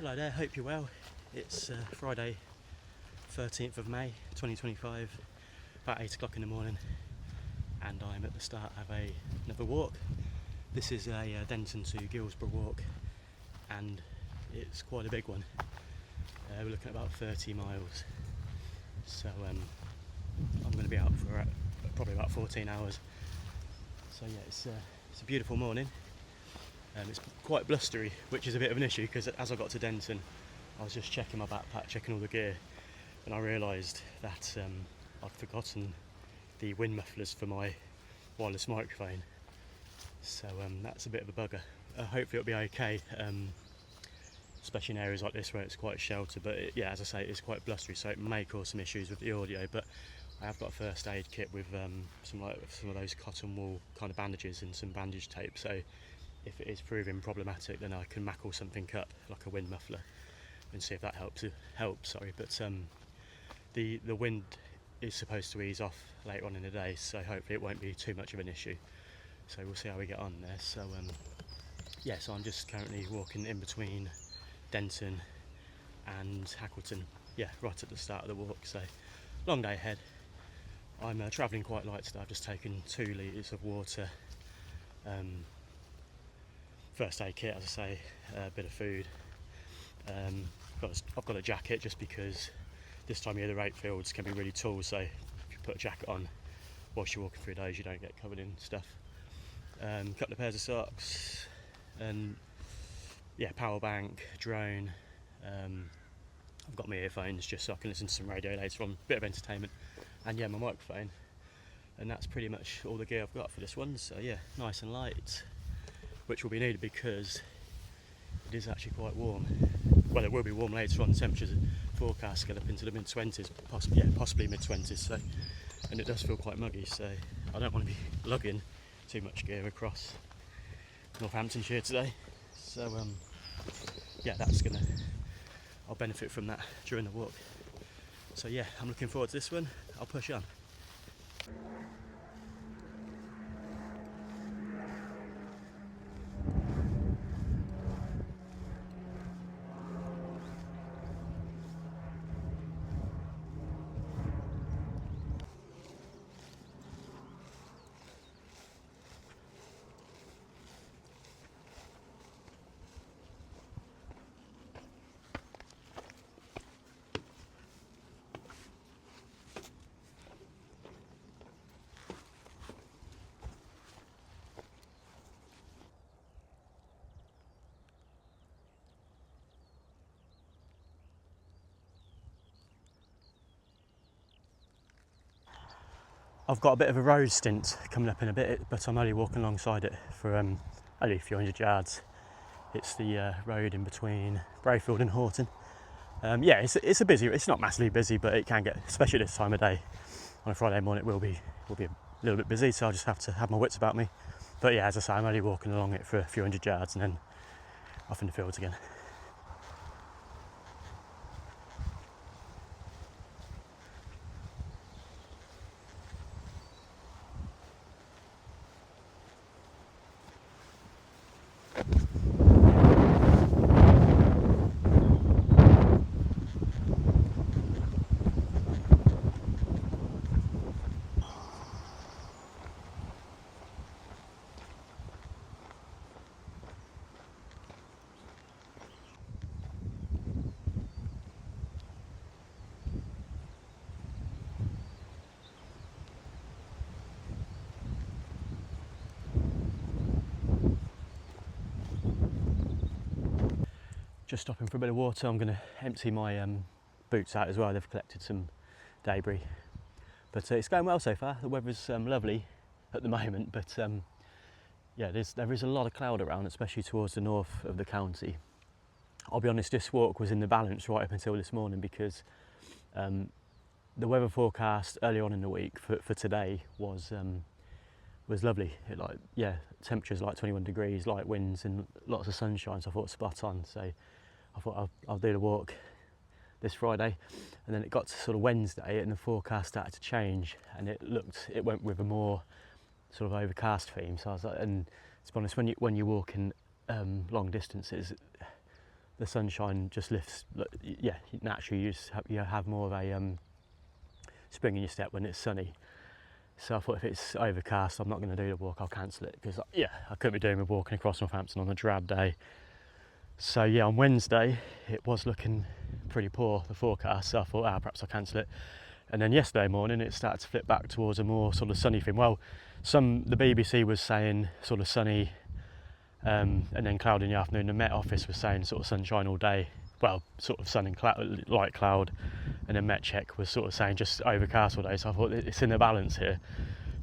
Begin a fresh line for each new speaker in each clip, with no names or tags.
Hello there, hope you're well. It's Friday 13th of May 2025, about 8 o'clock in the morning, and I'm at the start of another walk. This is a Denton to Guilsbourough walk, and it's quite a big one. We're looking at about 30 miles, so I'm going to be out for probably about 14 hours. So yeah, it's a beautiful morning. It's quite blustery, which is a bit of an issue because as I got to Denton, I was just checking my backpack, checking all the gear, and I realised that I'd forgotten the wind mufflers for my wireless microphone. So that's a bit of a bugger. Hopefully it'll be okay, especially in areas like this where it's quite sheltered. But yeah, as I say, it's quite blustery, so it may cause some issues with the audio. But I have got a first aid kit with some of those cotton wool kind of bandages and some bandage tape. So if it is proving problematic, then I can mackle something up like a wind muffler and see if that helps. But the wind is supposed to ease off later on in the day, so hopefully it won't be too much of an issue. So we'll see how we get on there. So yeah, so I'm just currently walking in between Denton and Hackleton. Yeah, right at the start of the walk. So long day ahead. I'm travelling quite light today. I've just taken 2 litres of water. First aid kit, as I say, a bit of food. I've got a jacket just because this time of year the rate fields can be really tall, so if you put a jacket on whilst you're walking through those, you don't get covered in stuff. Couple of pairs of socks, and yeah, power bank, drone. I've got my earphones just so I can listen to some radio later on, bit of entertainment, and yeah, my microphone. And that's pretty much all the gear I've got for this one. So yeah, nice and light, which will be needed because it is actually quite warm. Well, it will be warm later on. The temperatures forecast get up into the mid-20s, possibly mid-20s. So, and it does feel quite muggy. So I don't want to be lugging too much gear across Northamptonshire today. So yeah, I'll benefit from that during the walk. So yeah, I'm looking forward to this one. I'll push on. I've got a bit of a road stint coming up in a bit, but I'm only walking alongside it for only a few hundred yards. It's the road in between Brayfield and Horton. Yeah, it's not massively busy, but it can get, especially this time of day, on a Friday morning, it will be a little bit busy, so I'll just have to have my wits about me. But yeah, as I say, I'm only walking along it for a few hundred yards and then off in the fields again. Just stopping for a bit of water. I'm going to empty my boots out as well. They've collected some debris, but it's going well so far. The weather's lovely at the moment, but yeah, there is a lot of cloud around, especially towards the north of the county. I'll be honest, this walk was in the balance right up until this morning because the weather forecast earlier on in the week for today was lovely. Temperatures like 21 degrees, light winds and lots of sunshine, so I thought spot on. So I thought I'll do the walk this Friday, and then it got to sort of Wednesday and the forecast started to change, and it went with a more sort of overcast theme. So I was like, and to be honest, when you're walking long distances, the sunshine just lifts. Yeah, naturally you have more of a spring in your step when it's sunny. So I thought if it's overcast, I'm not going to do the walk, I'll cancel it, because yeah, I couldn't be doing with walking across Northampton on a drab day. So yeah, on Wednesday it was looking pretty poor, the forecast, so I thought perhaps I'll cancel it. And then yesterday morning it started to flip back towards a more sort of sunny thing. Well, the BBC was saying sort of sunny and then cloud in the afternoon. The Met Office was saying sort of sunshine all day, well, sort of sun and light cloud, and then Met Check was sort of saying just overcast all day. So I thought it's in the balance here.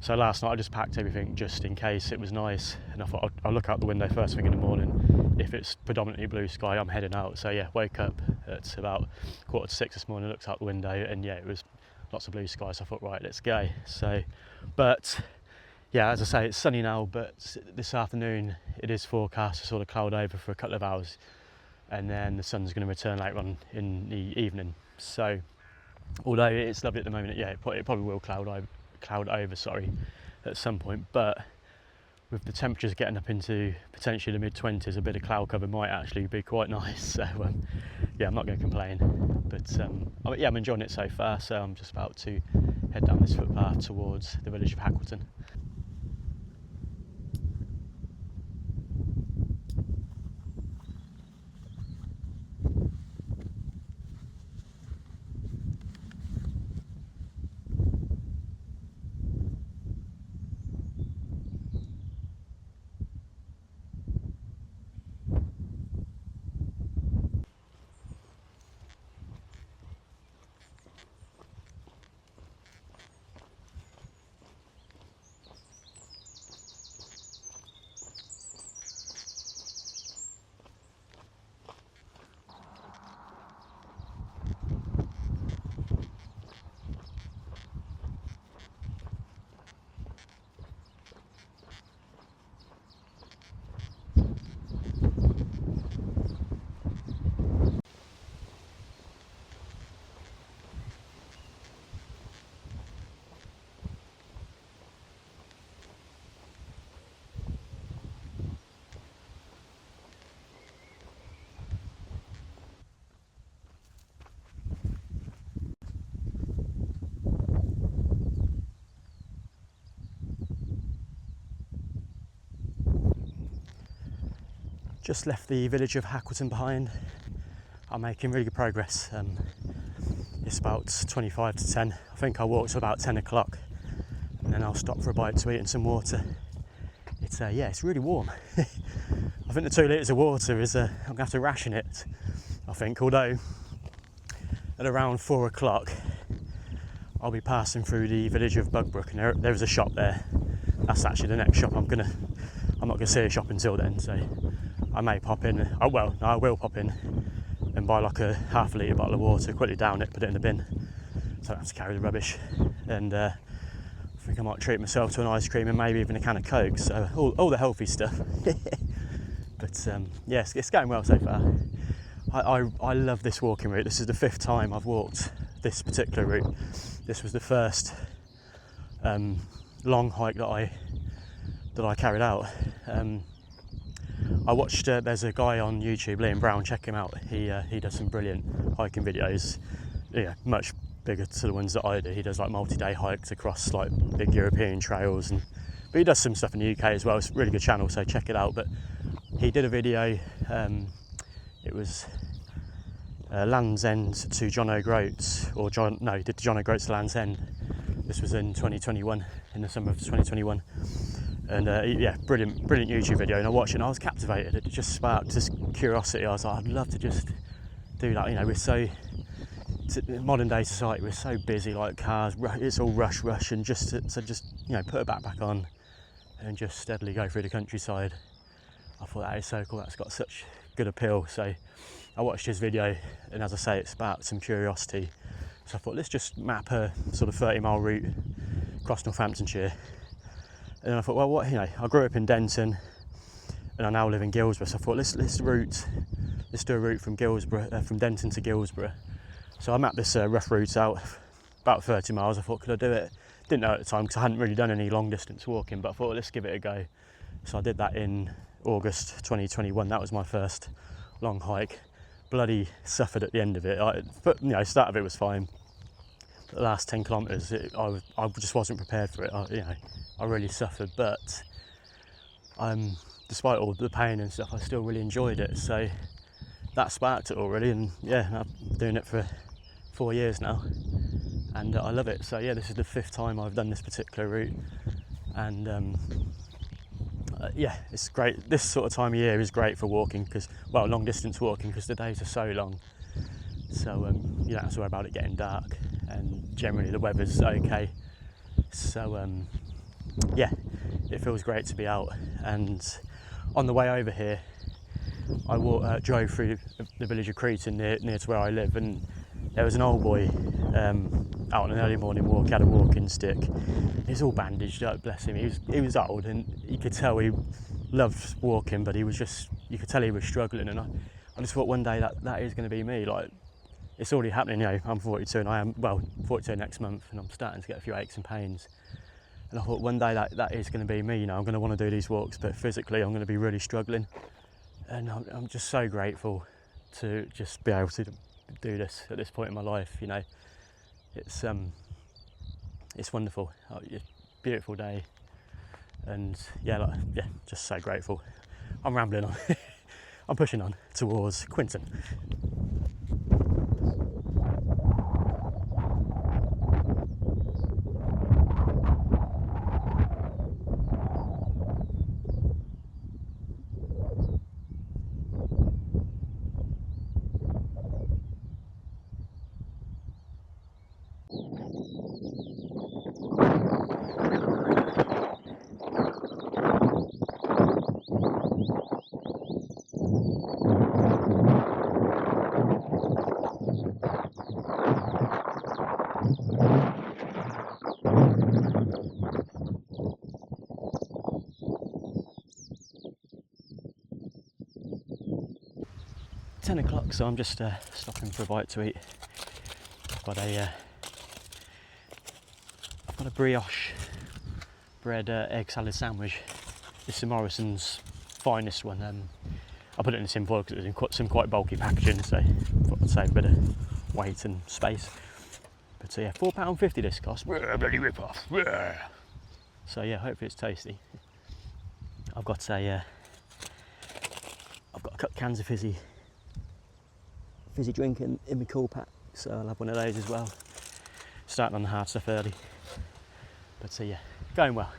So last night I just packed everything just in case it was nice, and I thought I'll look out the window first thing in the morning. If it's predominantly blue sky, I'm heading out. So yeah, woke up at about 5:45 this morning, looked out the window, and yeah, it was lots of blue sky. So I thought, right, let's go. So, but yeah, as I say, it's sunny now, but this afternoon it is forecast to sort of cloud over for a couple of hours, and then the sun's going to return later on in the evening. So although it's lovely at the moment, yeah, it probably will cloud over at some point, but with the temperatures getting up into potentially the mid-20s, a bit of cloud cover might actually be quite nice. So yeah, I'm not going to complain, but yeah, I'm enjoying it so far. So I'm just about to head down this footpath towards the village of Hackleton. Just left the village of Hackleton behind. I'm making really good progress. It's about 25 to 10. I think I'll walk to about 10 o'clock and then I'll stop for a bite to eat and some water. It's yeah, it's really warm. I think the 2 litres of water is, I'm going to have to ration it, I think, although at around 4 o'clock I'll be passing through the village of Bugbrooke, and there is a shop there. That's actually the next shop I'm not going to see a shop until then, so I may pop in. Oh well, no, I will pop in and buy like a half a litre bottle of water, quickly down it, put it in the bin, so I don't have to carry the rubbish. And I think I might treat myself to an ice cream and maybe even a can of Coke. So all the healthy stuff. But yes, it's going well so far. I love this walking route. This is the 5th time I've walked this particular route. This was the first long hike that I carried out. I watched, there's a guy on YouTube, Liam Brown, check him out. He does some brilliant hiking videos, yeah, much bigger to the ones that I do. He does like multi-day hikes across like big European trails, but he does some stuff in the UK as well. It's a really good channel, so check it out. But he did a video, it was Land's End to John O'Groats, he did John O'Groats to Land's End. This was in 2021, in the summer of 2021. And yeah, brilliant YouTube video, and I watched it and I was captivated. It just sparked this curiosity. I was like, I'd love to just do that. You know, modern day society, we're so busy, like cars, it's all rush, and just you know, put a backpack on and just steadily go through the countryside. I thought that is so cool. That's got such good appeal. So I watched his video, and as I say, it sparked some curiosity. So I thought, let's just map a sort of 30-mile route across Northamptonshire. And then I thought, well, what, you know, I grew up in Denton and I now live in Guilsbourough, so I thought let's do a route from from Denton to Guilsbourough. So I mapped this rough route out, about 30 miles. I thought, could I do it? Didn't know at the time because I hadn't really done any long distance walking, but I thought, let's give it a go. So I did that in August 2021. That was my first long hike. bloody suffered at the end of it. But you know, start of it was fine. But the last 10 kilometres, I just wasn't prepared for it. I really suffered, but despite all the pain and stuff, I still really enjoyed it. So that sparked it all really, and yeah, I've been doing it for 4 years now, and I love it. So yeah, this is the 5th time I've done this particular route, and yeah, it's great. This sort of time of year is great for walking, because, well, long distance walking, because the days are so long. So you don't have to worry about it getting dark, and generally the weather's okay. So yeah, it feels great to be out. And on the way over here, I drove through the village of Cretan near to where I live, and there was an old boy out on an early morning walk. He had a walking stick. He's all bandaged up, bless him. He was old, and you could tell he loved walking, but you could tell he was struggling. And I just thought one day that is going to be me. Like, it's already happening. You know, I'm 42, and I am 42 next month, and I'm starting to get a few aches and pains. And I thought one day that is going to be me. You know, I'm going to want to do these walks, but physically I'm going to be really struggling. And I'm just so grateful to just be able to do this at this point in my life. You know, it's wonderful. Beautiful day, and yeah, just so grateful. I'm rambling on. I'm pushing on towards Quinton. 10 o'clock, so I'm just stopping for a bite to eat. I've got a brioche bread egg salad sandwich. This is Morrison's finest one. I put it in the tin foil because it was in some quite bulky packaging, so I thought I'd save a bit of weight and space. But yeah, £4.50 this cost. Bloody rip off. So yeah, hopefully it's tasty. I've got a couple of cans of fizzy drink in my cool pack, so I'll have one of those as well. Starting on the hard stuff early, but yeah, going well.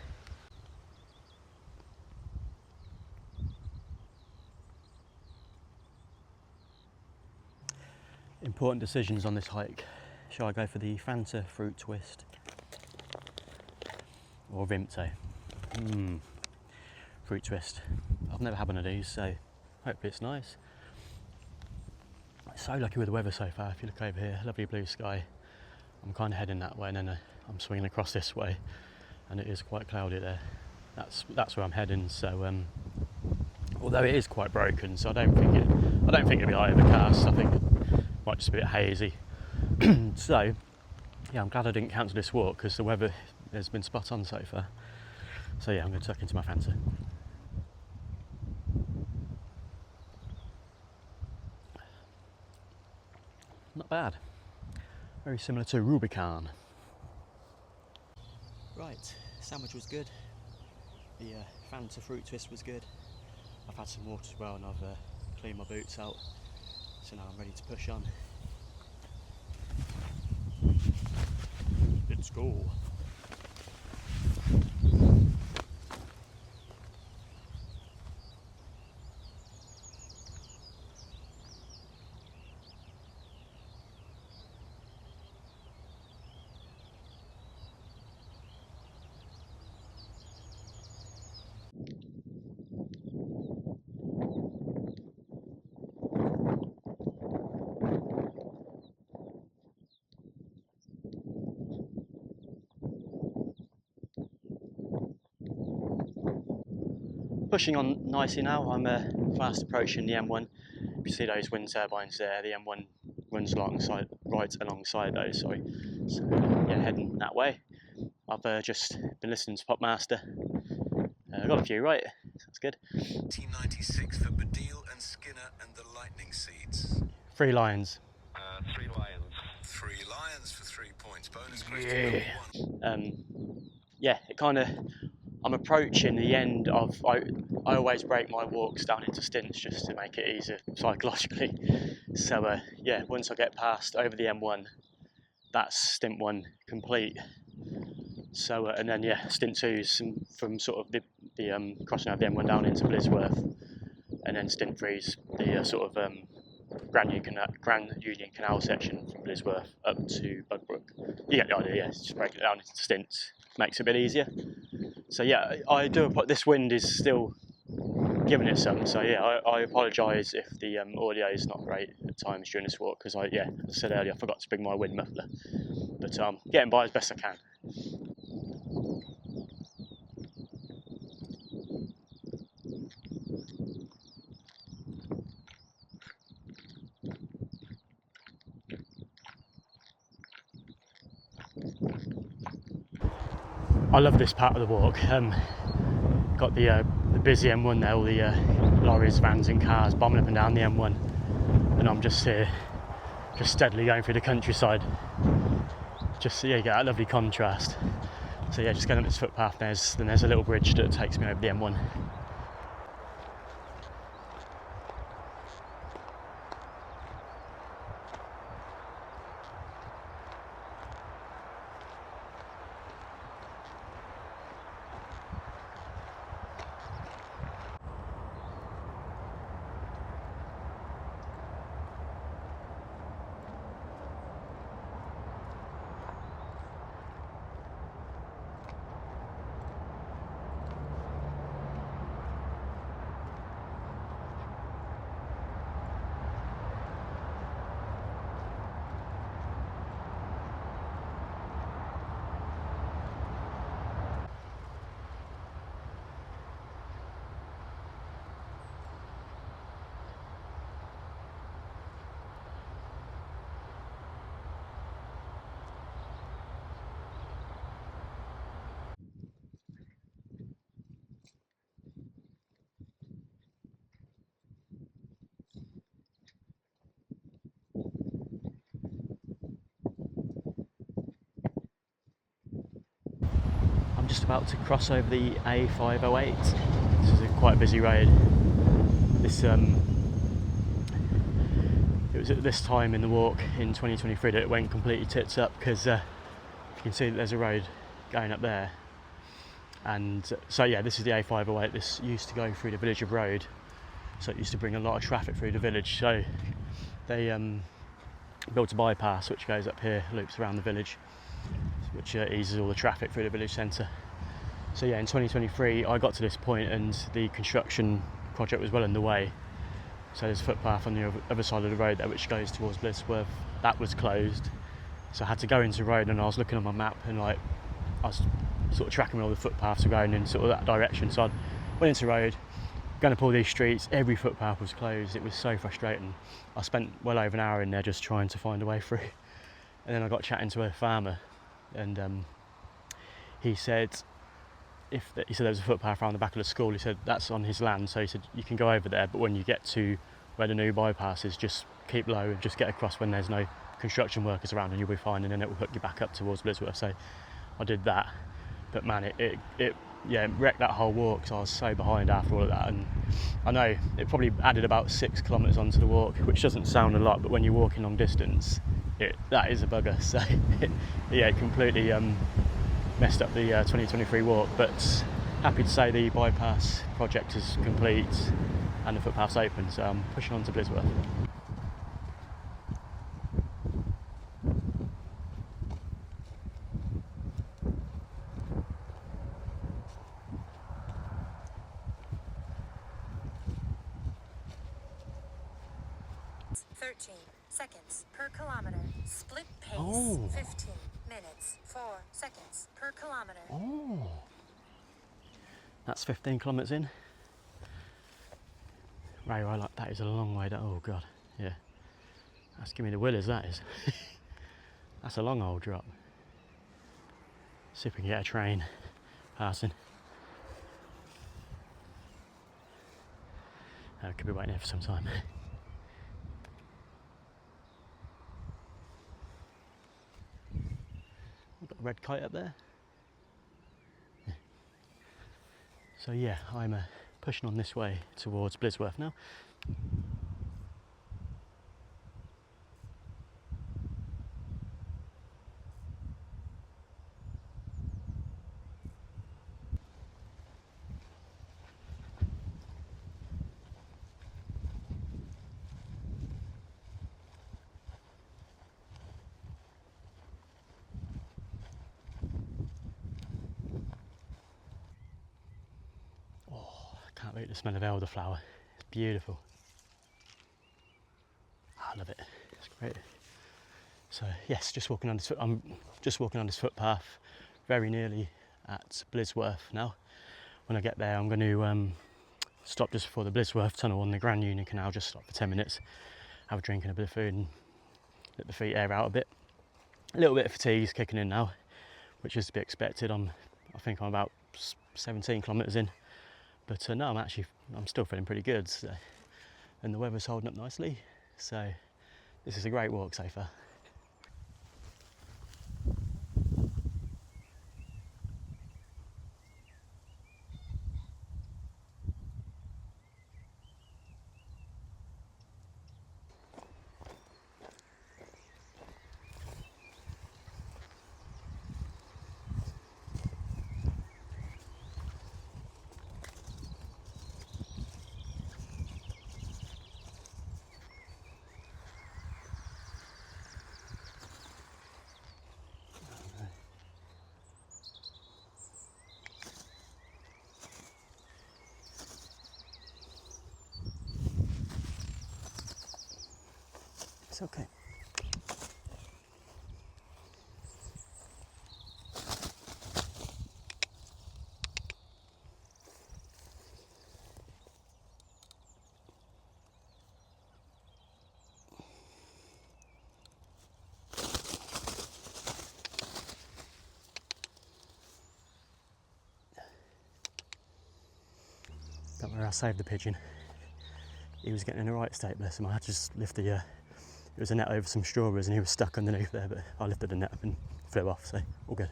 Important decisions on this hike. Shall I go for the Fanta fruit twist or Vimto? Fruit twist. I've never had one of these, so hopefully it's nice. So lucky with the weather so far. If you look over here, lovely blue sky. I'm kind of heading that way, and then I'm swinging across this way, and it is quite cloudy there. That's where I'm heading. So although it is quite broken, so I don't think it'll be overcast. I think it might just be a bit hazy. So yeah, I'm glad I didn't cancel this walk because the weather has been spot on so far. So yeah, I'm going to tuck into my Fanta. Not bad. Very similar to Rubicon. Right, sandwich was good. The Fanta fruit twist was good. I've had some water as well, and I've cleaned my boots out. So now I'm ready to push on. Let's go. Pushing on nicely now. I'm fast approaching the M1. You see those wind turbines there. The M1 runs right alongside those. Sorry. So yeah, heading that way. I've just been listening to Popmaster. I got a few right. That's good.
1996 for Badil and Skinner and the Lightning Seeds.
3 lions.
3 lions.
3 lions for 3 points. Bonus
Yeah.
question number 1.
Yeah, it kind of, I'm approaching the end of, I always break my walks down into stints just to make it easier psychologically. So yeah, once I get past over the M1, that's stint 1 complete. So and then yeah, stint 2 is from sort of the crossing over the M1 down into Blisworth, and then stint 3 is the sort of Grand Union Canal section from Blisworth up to Bugbrooke. You get the idea, yeah, just break it down into stints, makes it a bit easier. So yeah, I do, this wind is still giving it some, so yeah, I apologise if the audio is not great at times during this walk, because as I said earlier, I forgot to bring my wind muffler, but getting by as best I can. I love this part of the walk. Got the busy M1 there, all the lorries, vans and cars bombing up and down the M1, and I'm just here, just steadily going through the countryside. Just you get that lovely contrast. So yeah, just going up this footpath, then there's a little bridge that takes me over the M1. I'm just about to cross over the A508. This is quite a busy road. This it was at this time in the walk in 2023 that it went completely tits up, because you can see that there's a road going up there, and so yeah, this is the A508. This used to go through the village of Road, so it used to bring a lot of traffic through the village. So they built a bypass which goes up here, loops around the village, which eases all the traffic through the village centre. So yeah, in 2023 I got to this point and the construction project was well underway. So there's a footpath on the other side of the road there which goes towards Blisworth. That was closed, so I had to go into the road, and I was looking on my map and I was sort of tracking where all the footpaths were going in sort of that direction. So I went into the road, going up all these streets, every footpath was closed. It was so frustrating. I spent well over an hour in there just trying to find a way through. And then I got chatting to a farmer, and he said there was a footpath around the back of the school. He said that's on his land, so he said you can go over there, but when you get to where the new bypass is, just keep low and just get across when there's no construction workers around, and you'll be fine, and then it will hook you back up towards Blisworth. So I did that, but man, it wrecked that whole walk, because I was so behind after all of that. And I know it probably added about 6 kilometres onto the walk, which doesn't sound a lot, but when you're walking long distance, that is a bugger. So it completely messed up the 2023 walk, but happy to say the bypass project is complete and the footpath's open, so I'm pushing on to Blisworth.
Seconds per kilometre. Split pace. 15 minutes 4 seconds per kilometre.
Oh, that's 15 kilometres in. Right, like that is a long way. Oh god, yeah. That's giving me the willies. That is. That's a long old drop. See if we can get a train passing. Could be waiting here for some time. red kite up there. Yeah. So yeah, I'm pushing on this way towards Blisworth now. Can't beat the smell of elderflower. It's beautiful. I love it. It's great. So yes, just walking on this. I'm just walking on this footpath, very nearly at Blisworth now. When I get there, I'm going to stop just before the Blisworth tunnel on the Grand Union Canal. Just stop for 10 minutes, have a drink and a bit of food, and let the feet air out a bit. A little bit of fatigue is kicking in now, which is to be expected. I think I'm about 17 kilometres in. But no, I'm still feeling pretty good, so, and the weather's holding up nicely, so this is a great walk so far. It's okay. Don't worry, I saved the pigeon. He was getting in the right state, bless him. I had to just lift the, it was a net over some strawberries and he was stuck underneath there, but I lifted the net up and flew off, so all good.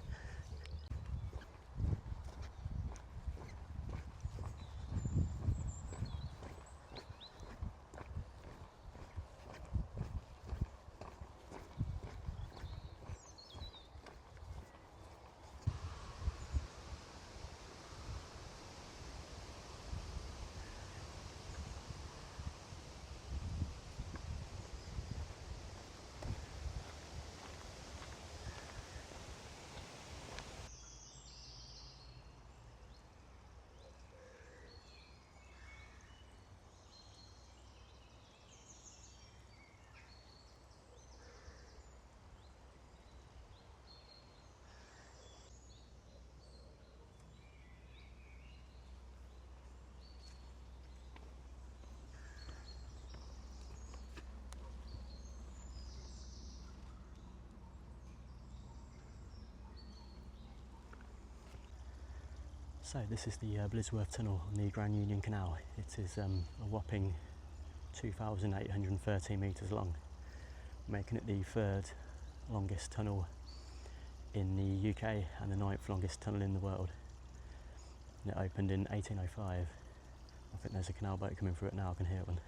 So this is the Blisworth tunnel on the Grand Union Canal. It is a whopping 2,813 metres long, making it the third longest tunnel in the UK and the 9th longest tunnel in the world. And it opened in 1805. I think there's a canal boat coming through it now, I can hear one.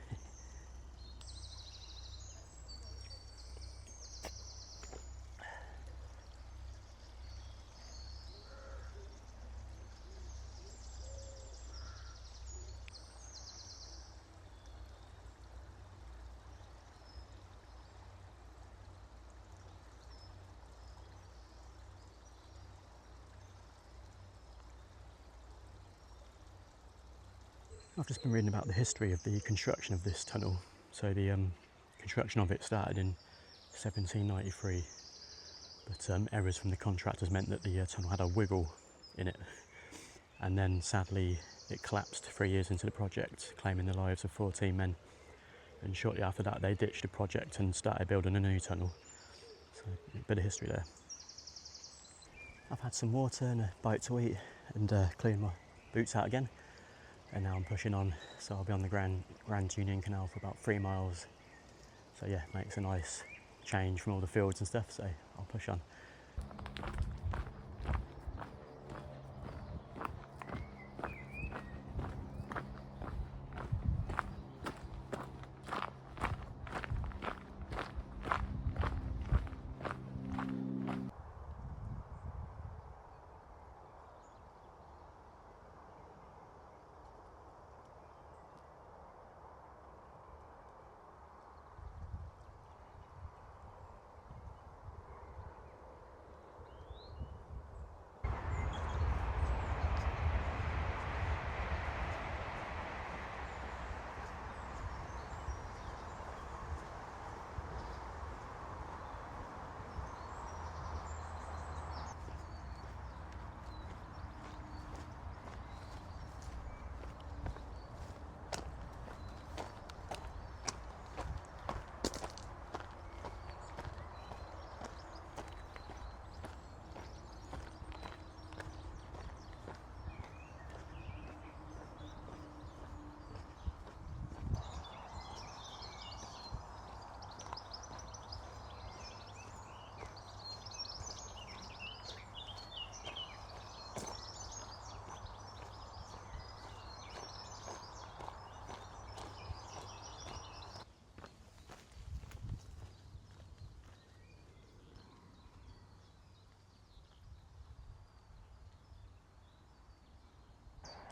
I've just been reading about the history of the construction of this tunnel. So the construction of it started in 1793, but errors from the contractors meant that the tunnel had a wiggle in it, and then sadly it collapsed 3 years into the project, claiming the lives of 14 men, and shortly after that they ditched the project and started building a new tunnel. So a bit of history there. I've had some water and a bite to eat and cleaned my boots out again. And now I'm pushing on, so I'll be on the Grand Union Canal for about 3 miles. So yeah, makes a nice change from all the fields and stuff, so I'll push on.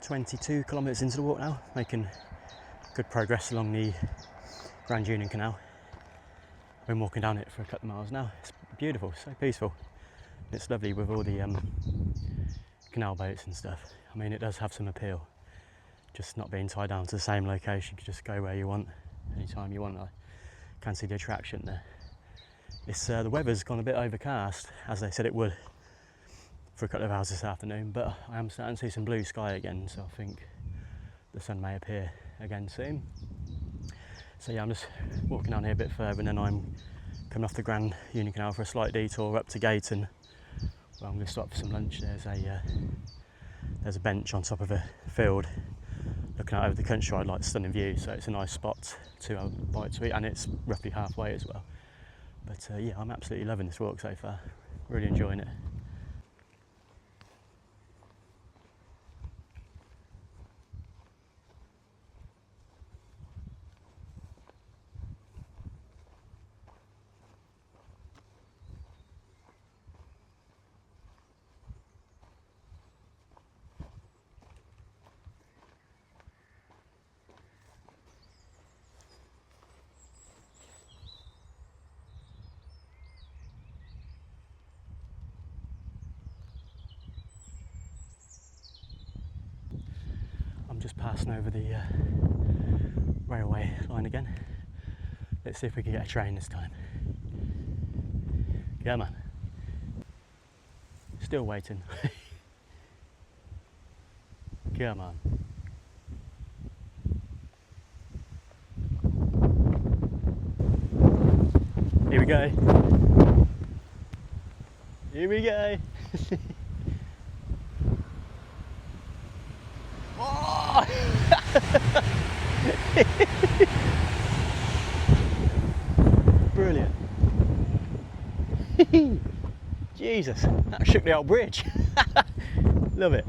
22 kilometres into the walk now, making good progress along the Grand Union Canal. I've been walking down it for a couple of miles now. It's beautiful, so peaceful. It's lovely with all the canal boats and stuff. I mean, it does have some appeal, just not being tied down to the same location. You can just go where you want, anytime you want. I can see the attraction there. It's the weather's gone a bit overcast, as they said it would, for a couple of hours this afternoon, but I am starting to see some blue sky again, so I think the sun may appear again soon. So yeah, I'm just walking down here a bit further, and then I'm coming off the Grand Union Canal for a slight detour up to Gayton, where I'm going to stop for some lunch. There's a bench on top of a field looking out over the countryside, like stunning view, so it's a nice spot to have a bite to eat, and it's roughly halfway as well. But yeah, I'm absolutely loving this walk so far, really enjoying it. I'm just passing over the railway line again. Let's see if we can get a train this time. Come on. Still waiting. Come on. Here we go. Here we go. Oh! Brilliant. Jesus, that shook the old bridge. Love it.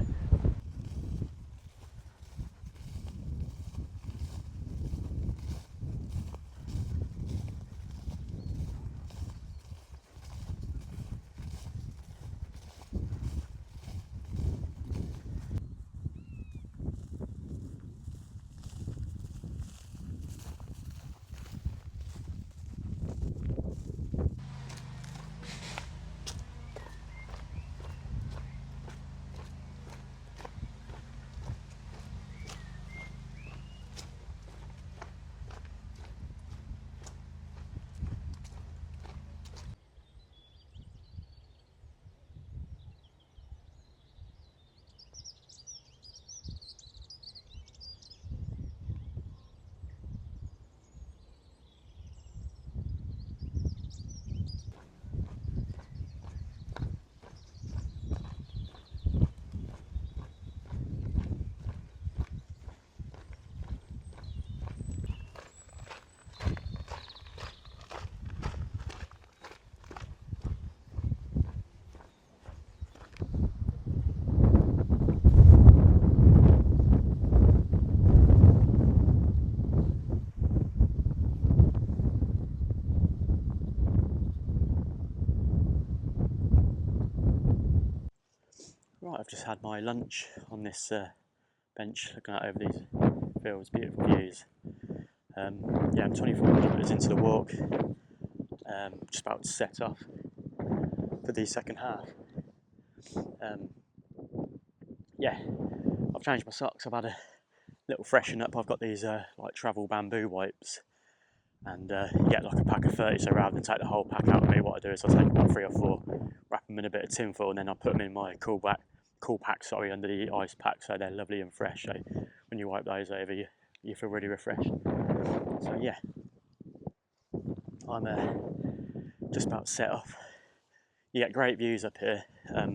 Right, I've just had my lunch on this bench looking out over these fields, beautiful views. Yeah, I'm 24 kilometres into the walk, just about to set off for the second half. Yeah, I've changed my socks, I've had a little freshen up. I've got these like travel bamboo wipes, and you get like a pack of 30, so rather than take the whole pack out of me, what I do is I take about 3 or 4, wrap them in a bit of tin foil, and then I put them in my cool pack under the ice pack, so they're lovely and fresh. So when you wipe those over, you feel really refreshed. So yeah, I'm just about to set off. You get great views up here. You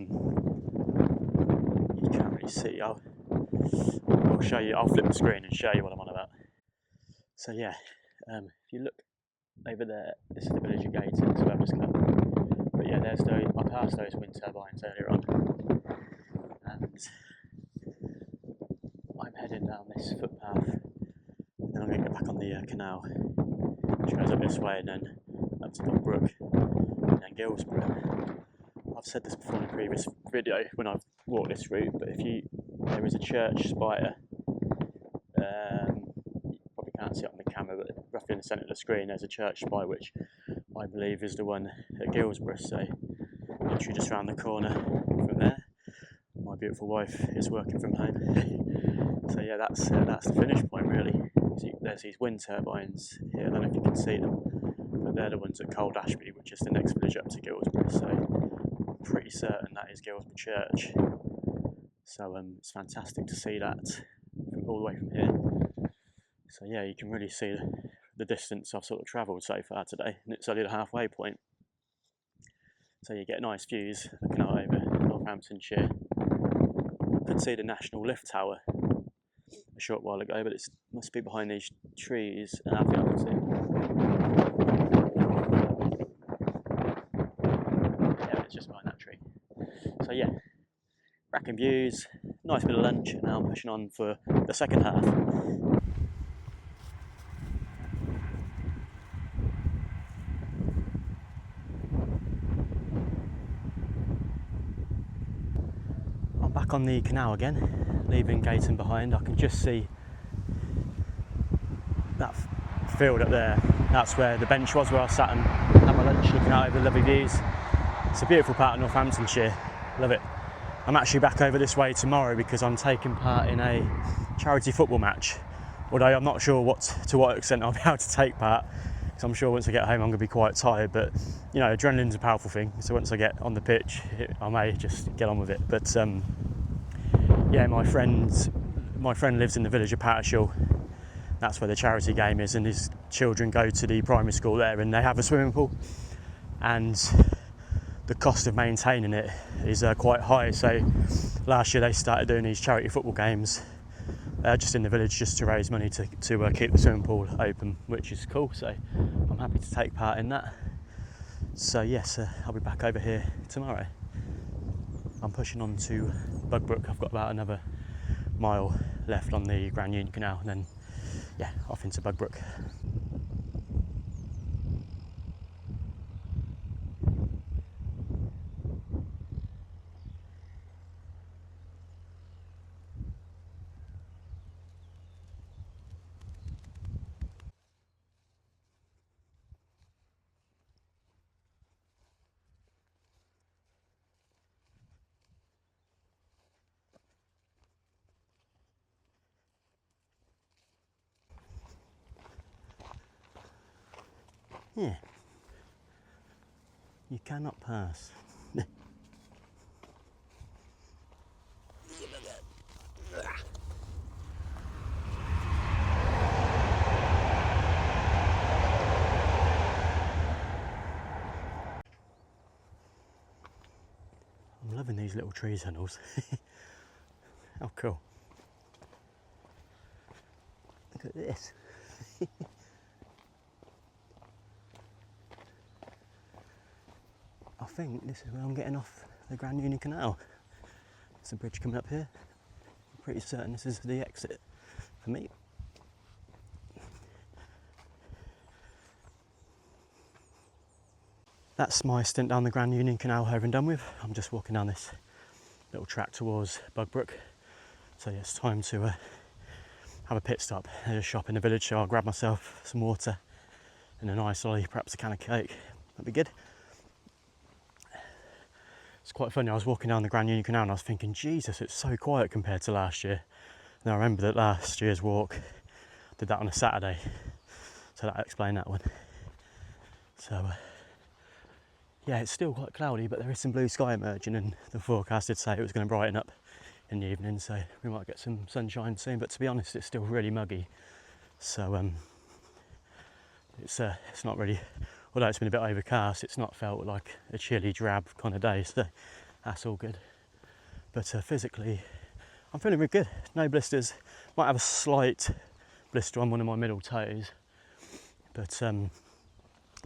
can't really see. I'll show you. I'll flip the screen and show you what I'm on about. So yeah, if you look over there, this is the village of Gayton, so I've just come. But yeah, I passed those wind turbines earlier on, and I'm heading down this footpath, and then I'm going to get back on the canal, which goes up this way, and then up to Bugbrooke, and then Guilsbourough. I've said this before in a previous video when I've walked this route, but if you there is a church spire. You probably can't see it on the camera, but roughly in the centre of the screen there's a church spire, which I believe is the one at Guilsbourough, so literally just round the corner from there. My beautiful wife is working from home. So yeah, that's the finish point really. There's these wind turbines here, I don't know if you can see them, but they're the ones at Cold Ashby, which is the next village up to Guilsbourough, so I'm pretty certain that is Guilsbourough Church. So it's fantastic to see that all the way from here. So yeah, you can really see the distance I've sort of travelled so far today, and it's only the halfway point. So you get nice views looking out over Northamptonshire. I could see the National Lift Tower a short while ago, but it must be behind these trees, and I think I can see it. Yeah, it's just behind that tree. So yeah, cracking views, nice bit of lunch, and now I'm pushing on for the second half. I'm back on the canal again, leaving Gayton behind. I can just see that field up there. That's where the bench was, where I sat and had my lunch, looking out over the lovely views. It's a beautiful part of Northamptonshire, love it. I'm actually back over this way tomorrow because I'm taking part in a charity football match, although I'm not sure to what extent I'll be able to take part, because I'm sure once I get home I'm going to be quite tired, but you know, adrenaline's a powerful thing, so once I get on the pitch I may just get on with it. But yeah, my friend lives in the village of Pattershall. That's where the charity game is, and his children go to the primary school there, and they have a swimming pool, and the cost of maintaining it is quite high. So last year they started doing these charity football games just in the village, just to raise money to keep the swimming pool open, which is cool. So I'm happy to take part in that. So yes, I'll be back over here tomorrow. I'm pushing on to Bugbrooke. I've got about another mile left on the Grand Union Canal, and then yeah, off into Bugbrooke. Yeah, you cannot pass. I'm loving these little tree tunnels. How cool. Look at this. I think this is where I'm getting off the Grand Union Canal. There's a bridge coming up here. I'm pretty certain this is the exit for me. That's my stint down the Grand Union Canal over and done with. I'm just walking down this little track towards Bugbrooke. So yeah, it's time to have a pit stop. There's a shop in the village, so I'll grab myself some water and a nice lolly, perhaps a can of cake. That'd be good. It's quite funny, I was walking down the Grand Union Canal and I was thinking, Jesus, it's so quiet compared to last year. And I remember that last year's walk, I did that on a Saturday, so that explained that one. So yeah, it's still quite cloudy, but there is some blue sky emerging, and the forecast did say it was going to brighten up in the evening, so we might get some sunshine soon. But to be honest, it's still really muggy, so it's not really, although it's been a bit overcast, it's not felt like a chilly, drab kind of day, so that's all good. But physically, I'm feeling really good. No blisters. Might have a slight blister on one of my middle toes, but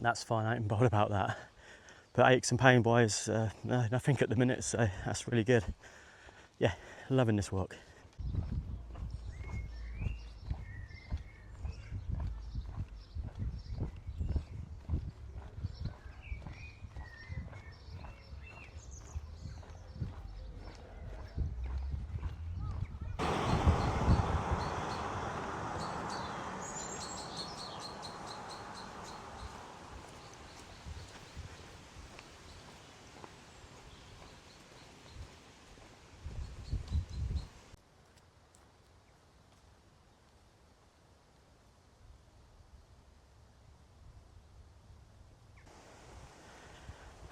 that's fine. I ain't bothered about that. But aches and pain wise, no, nothing at the minute, so that's really good. Yeah, loving this walk.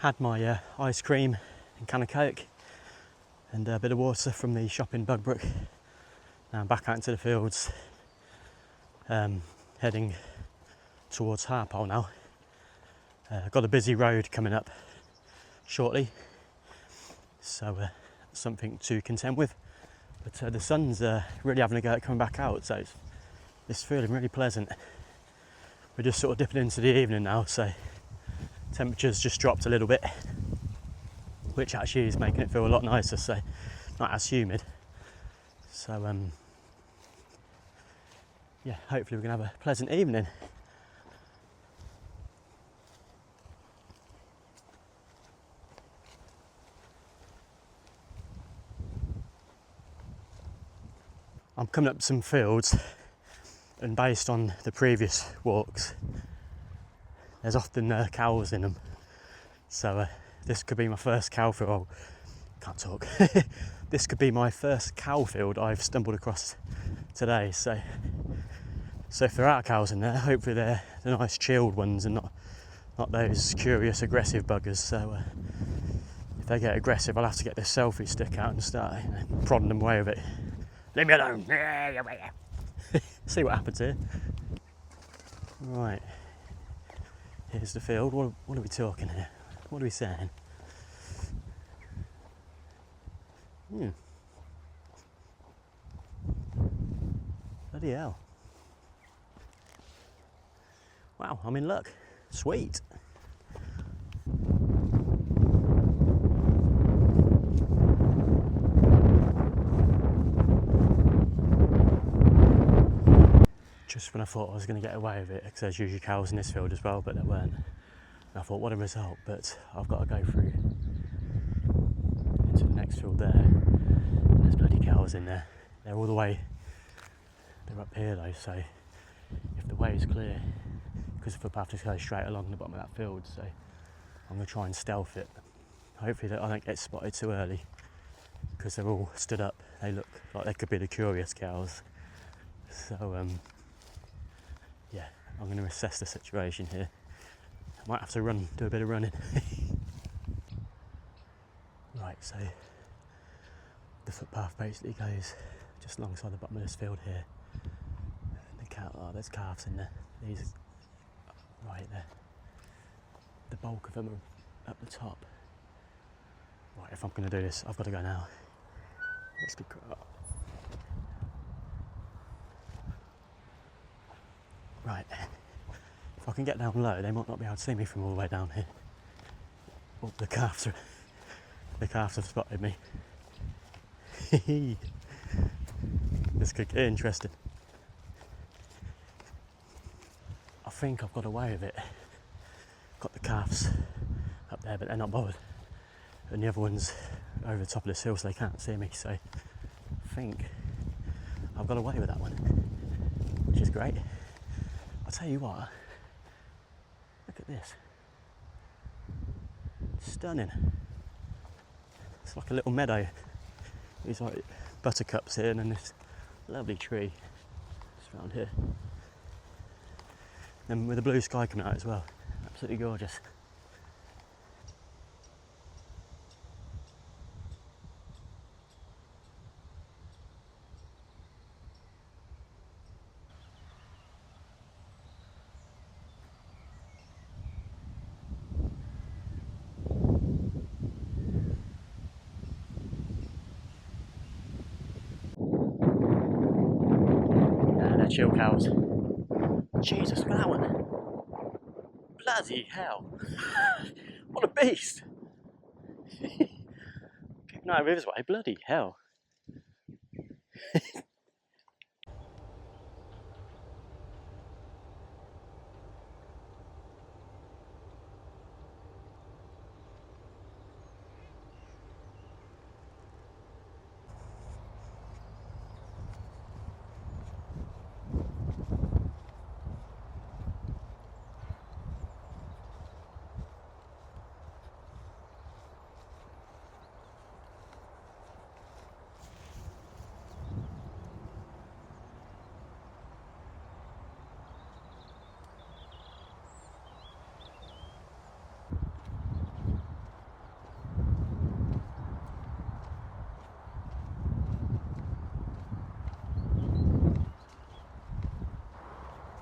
had my ice cream and can of Coke and a bit of water from the shop in Bugbrooke. Now I'm back out into the fields, heading towards Harpole now. Got a busy road coming up shortly, so something to contend with. But the sun's really having a go at coming back out, so it's feeling really pleasant. We're just sort of dipping into the evening now, so temperature's just dropped a little bit, which actually is making it feel a lot nicer, so not as humid. So yeah, hopefully we're going to have a pleasant evening. I'm coming up some fields, and based on the previous walks, there's often cows in them. So this could be my first cow field. Oh, can't talk. This could be my first cow field I've stumbled across today. So if there are cows in there, hopefully they're the nice chilled ones and not those curious aggressive buggers. So if they get aggressive, I'll have to get this selfie stick out and start prodding them away with it. Leave me alone. See what happens here. Right, here's the field. What are we talking here? What are we saying? Bloody hell. Wow, I'm in luck. Sweet. Just when I thought I was going to get away with it, because there's usually cows in this field as well, but there weren't. And I thought, what a result, but I've got to go through into the next field there. And there's bloody cows in there. They're all the way, they're up here though, so if the way is clear, because the footpath just goes straight along the bottom of that field, so I'm going to try and stealth it. Hopefully that I don't get spotted too early, because they're all stood up. They look like they could be the curious cows. So yeah, I'm going to assess the situation here. I might have to do a bit of running. Right, so the footpath basically goes just alongside the bottom of this field here. And there's calves in there. These right there. The bulk of them are up the top. Right, if I'm going to do this, I've got to go now. Let's be quick. Right, if I can get down low, they might not be able to see me from all the way down here. Oh, the calves have spotted me. This could get interesting. I think I've got away with it. Got the calves up there, but they're not bothered. And the other one's over the top of this hill, so they can't see me. So I think I've got away with that one, which is great. I'll tell you what, look at this. Stunning. It's like a little meadow. There's like buttercups here, and then this lovely tree just around here. And with the blue sky coming out as well. Absolutely gorgeous. Chill cows. Jesus, look at that one. Bloody hell. What a beast. Keeping out of his way, bloody hell.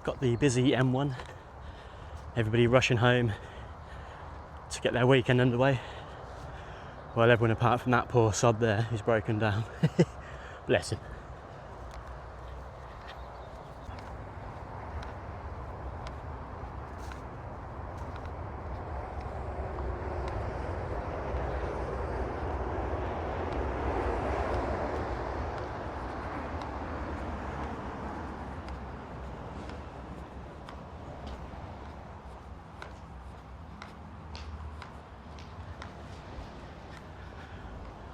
Got the busy M1, everybody rushing home to get their weekend underway. Well, everyone apart from that poor sod there who's broken down. Bless him.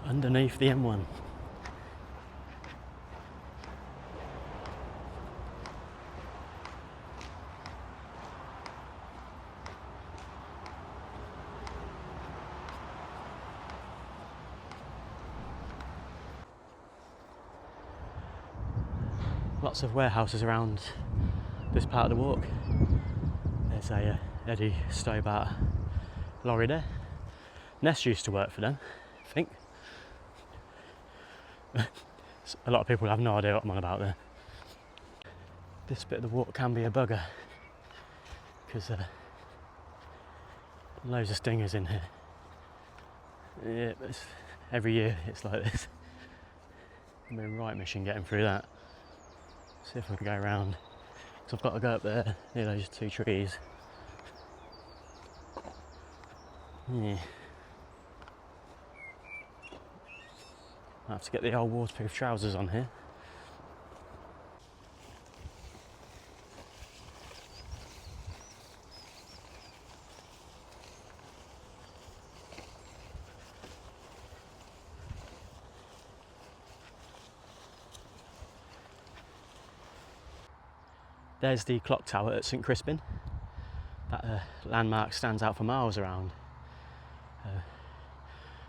Underneath the M1. Lots of warehouses around this part of the walk. There's a Eddie Stobart lorry there. Ness used to work for them, I think. A lot of people have no idea what I'm on about there. This bit of the walk can be a bugger because loads of stingers in here. Yeah, but every year it's like this. I've been right mission getting through that. See if I can go around. So I've got to go up there near those two trees. Yeah. I have to get the old waterproof trousers on here. There's the clock tower at St Crispin. That landmark stands out for miles around.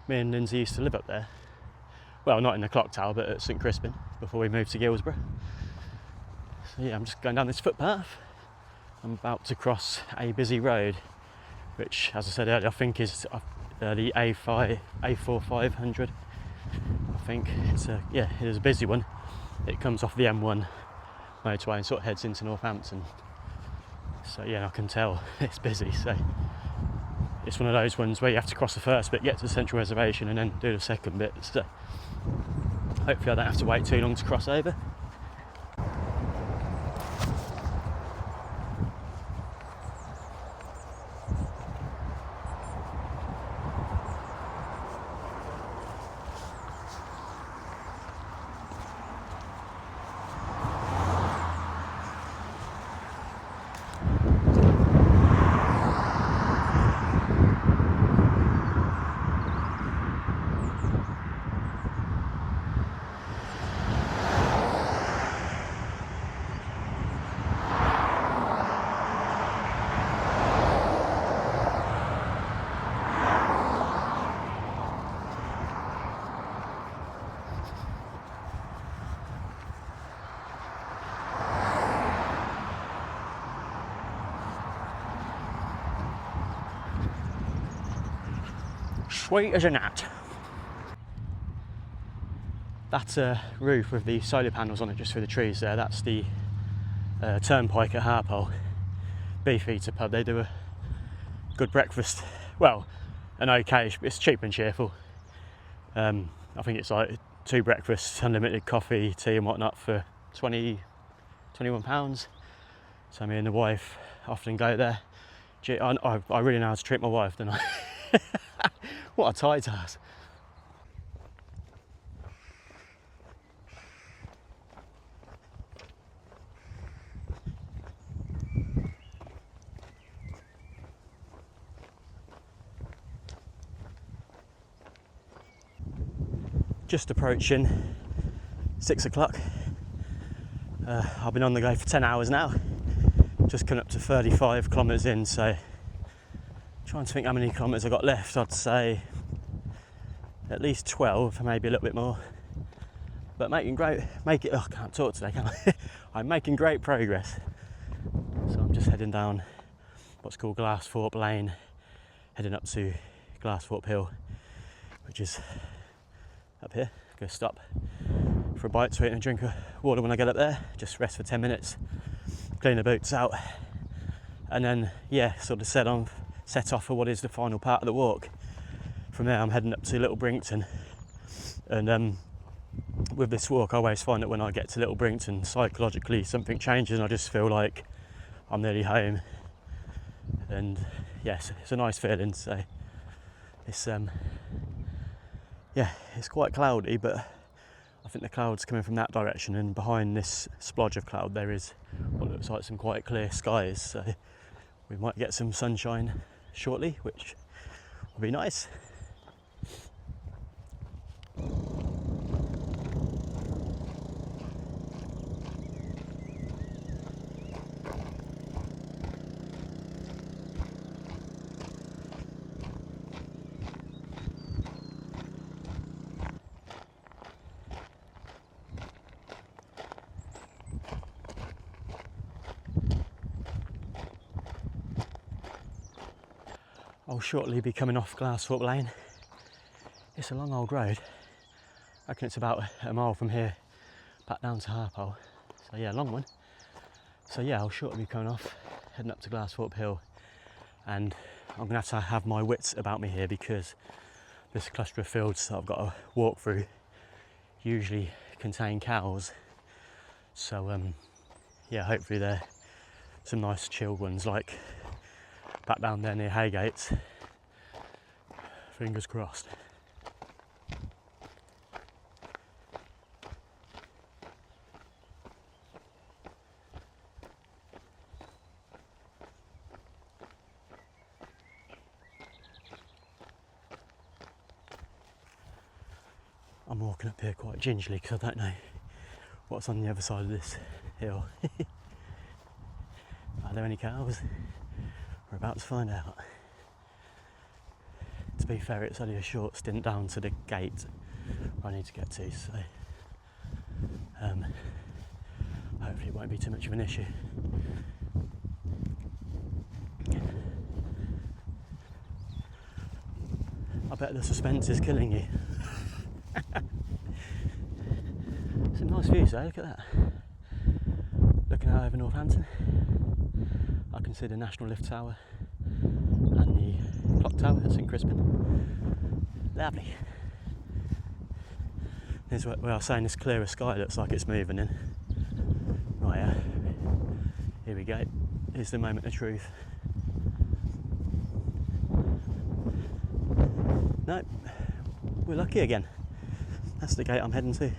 Me and Lindsay used to live up there. Well, not in the clock tower, but at St Crispin before we moved to Guilsbourough. So yeah, I'm just going down this footpath. I'm about to cross a busy road, which, as I said earlier, I think is the A4 500. I think it's it is a busy one. It comes off the M1 motorway and sort of heads into Northampton. So yeah, I can tell it's busy. So it's one of those ones where you have to cross the first bit, get to the central reservation, and then do the second bit. So hopefully I don't have to wait too long to cross over. Sweet as a gnat. That roof with the solar panels on it just through the trees there, that's the turnpike at Harpole. Beefeater pub. They do a good breakfast. Well, an okay, it's cheap and cheerful. I think it's like 2 breakfasts, unlimited coffee, tea and whatnot for £21. So me and the wife often go there. Gee, I really know how to treat my wife, don't I? What a tight ass. Just approaching 6 o'clock. I've been on the go for 10 hours now. Just coming up to 35 kilometres in, so trying to think how many kilometres I've got left. I'd say at least 12, maybe a little bit more. But I can't talk today, can I? I'm making great progress. So I'm just heading down what's called Glassthorpe Lane, heading up to Glassthorpe Hill, which is up here. Go stop for a bite to eat and a drink of water when I get up there. Just rest for 10 minutes clean the boots out, and then yeah, sort of set off for what is the final part of the walk. From there I'm heading up to Little Brington, and with this walk I always find that when I get to Little Brington, psychologically something changes and I just feel like I'm nearly home, and yes, it's a nice feeling. So it's yeah, it's quite cloudy, but I think the cloud's coming from that direction, and behind this splodge of cloud there is what looks like some quite clear skies, so we might get some sunshine shortly, which will be nice. I'll shortly be coming off Glassthorpe Lane. It's a long old road. I reckon it's about a mile from here back down to Harpole. So yeah, long one. So yeah, I'll shortly be coming off, heading up to Glassthorpe Hill, and I'm gonna have to have my wits about me here because this cluster of fields that I've got to walk through usually contain cows. So yeah, hopefully they're some nice chilled ones, like back down there near Haygates. Fingers crossed. I'm walking up here quite gingerly because I don't know what's on the other side of this hill. Are there any cows? We're about to find out. To be fair, it's only a short stint down to the gate I need to get to, so hopefully it won't be too much of an issue. I bet the suspense is killing you. Some nice views though, look at that. Looking out over Northampton, I can see the National Lift Tower and the clock tower at St Crispin. Lovely. Here's where I was saying this clearer sky looks like it's moving in. Right, here we go. Here's the moment of truth. No, we're lucky again. That's the gate I'm heading to.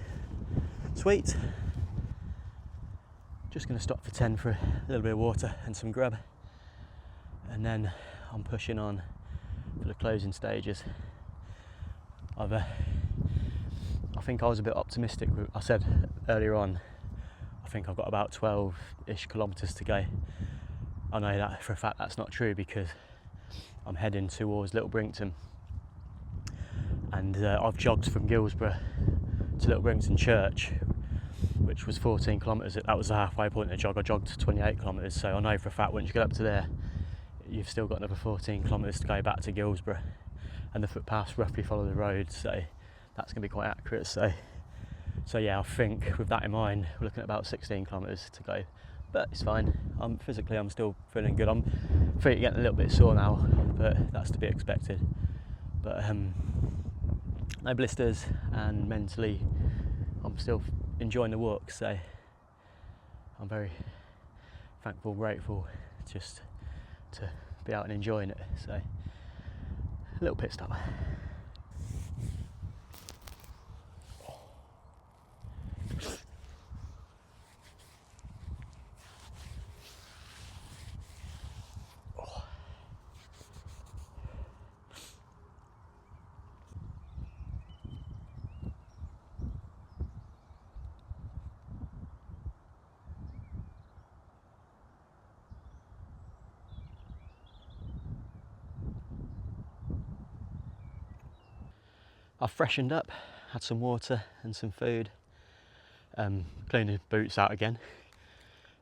Sweet. Just going to stop for 10 for a little bit of water and some grub, and then I'm pushing on for the closing stages. I think I was a bit optimistic. I said earlier on, I think I've got about 12-ish kilometres to go. I know that for a fact that's not true because I'm heading towards Little Brington, and I've jogged from Guilsbourough to Little Brington Church, which was 14 kilometres. That was the halfway point of the jog. I jogged 28 kilometres, so I know for a fact once you get up to there, you've still got another 14 kilometres to go back to Guilsbourough, and the footpaths roughly follow the road, so that's going to be quite accurate. So yeah, I think with that in mind, we're looking at about 16 kilometres to go, but it's fine. Physically I'm still feeling good. I'm feet are getting a little bit sore now, but that's to be expected. But no blisters, and mentally I'm still enjoying the walk, so I'm very thankful, grateful just to be out and enjoying it. So a little pit stop. I've freshened up, had some water and some food, cleaned the boots out again,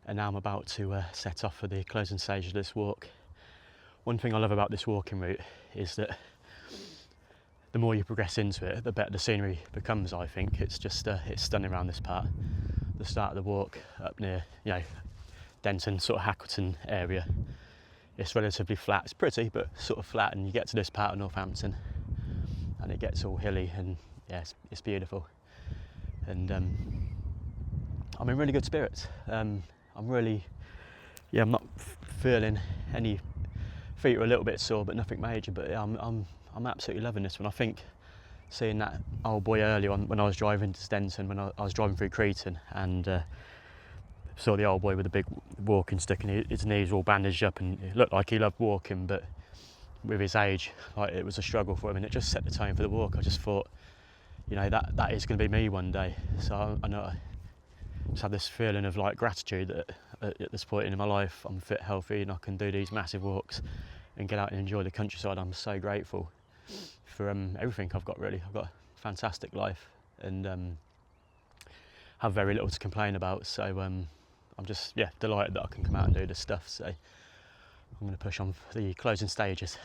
and now I'm about to set off for the closing stage of this walk. One thing I love about this walking route is that the more you progress into it, the better the scenery becomes. I think it's just it's stunning around this part. The start of the walk up near, Denton, sort of Hackleton area. It's relatively flat. It's pretty, but sort of flat, and you get to this part of Northampton and it gets all hilly, and yeah, it's beautiful. And I'm in really good spirits. I'm not feeling any feet are a little bit sore, but nothing major. But yeah, I'm absolutely loving this one. I think seeing that old boy earlier on when I was driving to Denton, when I was driving through Cretan, and saw the old boy with a big walking stick, and his knees were all bandaged up, and it looked like he loved walking, but with his age, like, it was a struggle for him, and it just set the tone for the walk. I just thought, you know, that is going to be me one day. So I know I just had this feeling of like gratitude that at this point in my life I'm fit, healthy, and I can do these massive walks and get out and enjoy the countryside. I'm so grateful for everything I've got, really. I've got a fantastic life, and have very little to complain about. So I'm just, yeah, delighted that I can come out and do this stuff. So I'm going to push on for the closing stages.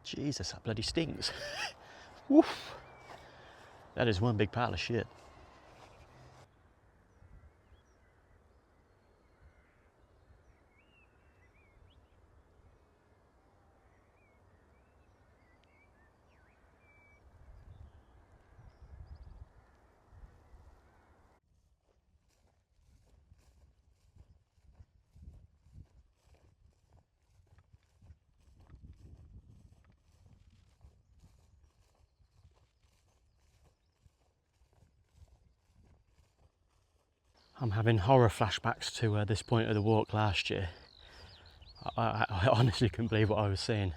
Jesus, that bloody stinks. Woof. That is one big pile of shit. I'm having horror flashbacks to this point of the walk last year. I honestly couldn't believe what I was seeing.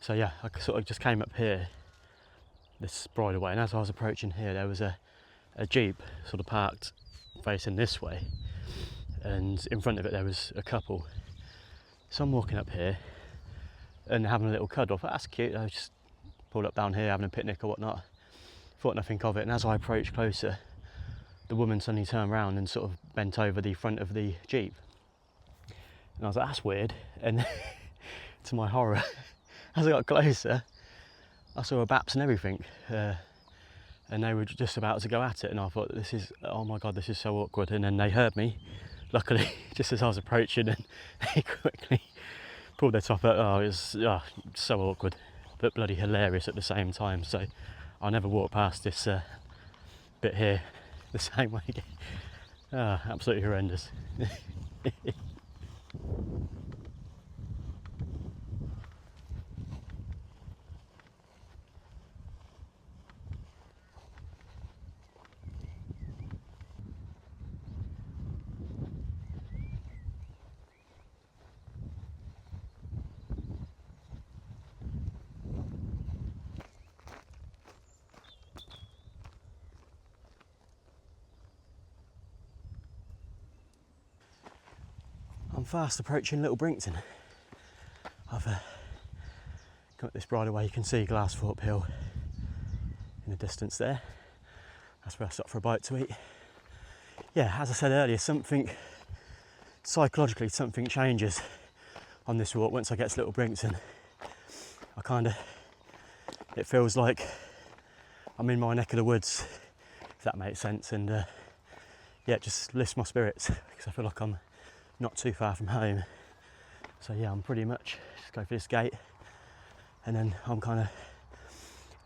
So yeah, I sort of just came up here, this bridleway, and as I was approaching here, there was a Jeep sort of parked facing this way, and in front of it there was a couple. So I'm walking up here and having a little cuddle. I thought, that's cute. I just pulled up down here having a picnic or whatnot. Thought nothing of it, and as I approached closer, the woman suddenly turned around and sort of bent over the front of the Jeep. And I was like, that's weird. And to my horror, as I got closer, I saw her baps and everything. And they were just about to go at it. And I thought, oh my God, this is so awkward. And then they heard me, luckily, just as I was approaching, and they quickly pulled their top out. Oh, it was so awkward, but bloody hilarious at the same time. So I'll never walk past this bit here the same way again. Absolutely horrendous. I'm fast approaching Little Brington. I've got this bridleway. You can see Glassthorpe Hill in the distance there. That's where I stopped for a bite to eat. Yeah, as I said earlier, psychologically something changes on this walk once I get to Little Brington. It feels like I'm in my neck of the woods, if that makes sense, and yeah, it just lifts my spirits because I feel like I'm not too far from home. So yeah, I'm pretty much just go for this gate, and then I'm kind of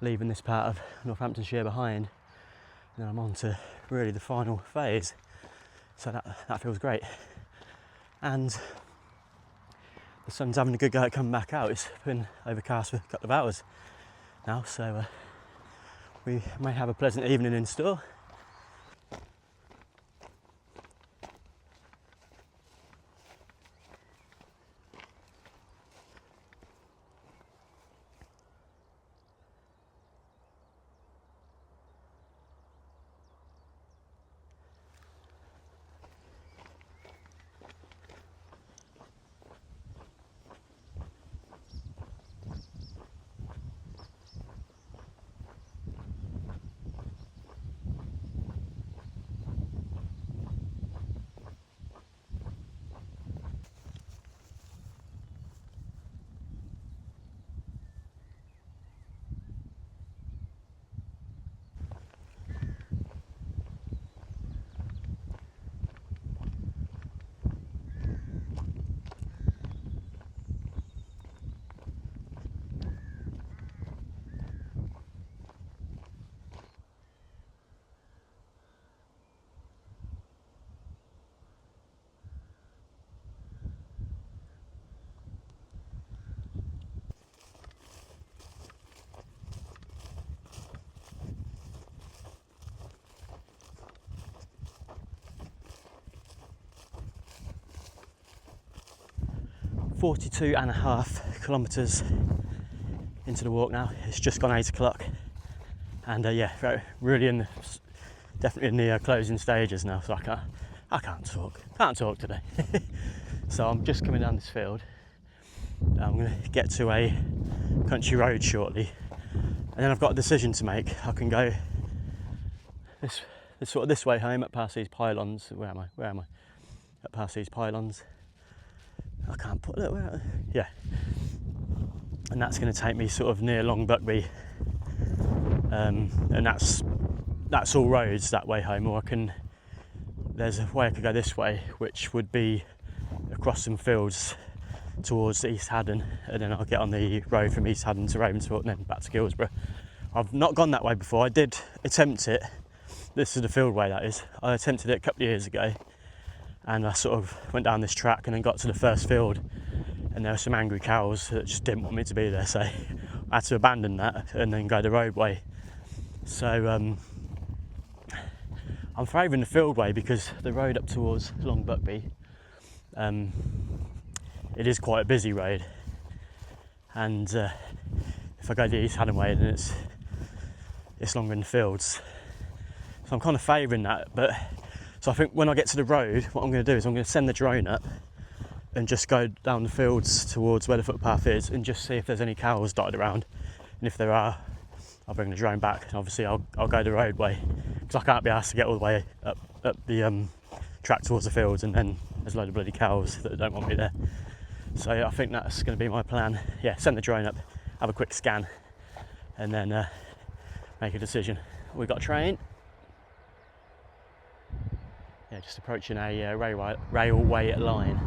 leaving this part of Northamptonshire behind, and then I'm on to really the final phase. So that feels great, and the sun's having a good go at coming back out. It's been overcast for a couple of hours now, so we may have a pleasant evening in store. 42.5 kilometres into the walk now. It's just gone 8 o'clock, and yeah, really definitely in the closing stages now. So I can't talk today. So I'm just coming down this field. I'm going to get to a country road shortly, and then I've got a decision to make. I can go this way home up past these pylons. Where am I? Up past these pylons. I can't put it. Yeah, and that's going to take me sort of near Long Buckby, and that's all roads that way home. Or there's a way I could go this way, which would be across some fields towards East Haddon, and then I'll get on the road from East Haddon to Ravensthorpe and then back to Guilsbourough. I've not gone that way before. I did attempt it. This is the field way, that is. I attempted it a couple of years ago, and I sort of went down this track and then got to the first field, and there were some angry cows that just didn't want me to be there, so I had to abandon that and then go the roadway. So I'm favouring the field way because the road up towards Long Buckby, it is quite a busy road, and if I go the East Haddon way, then it's longer in the fields. So I'm kind of favouring that. But so I think when I get to the road, what I'm going to do is I'm going to send the drone up and just go down the fields towards where the footpath is and just see if there's any cows dotted around, and if there are, I'll bring the drone back, and obviously I'll go the roadway because I can't be asked to get all the way up the track towards the fields, and then there's a load of bloody cows that don't want me there. So I think that's going to be my plan. Yeah, send the drone up, have a quick scan, and then make a decision. We've got a train. Yeah, just approaching a railway line.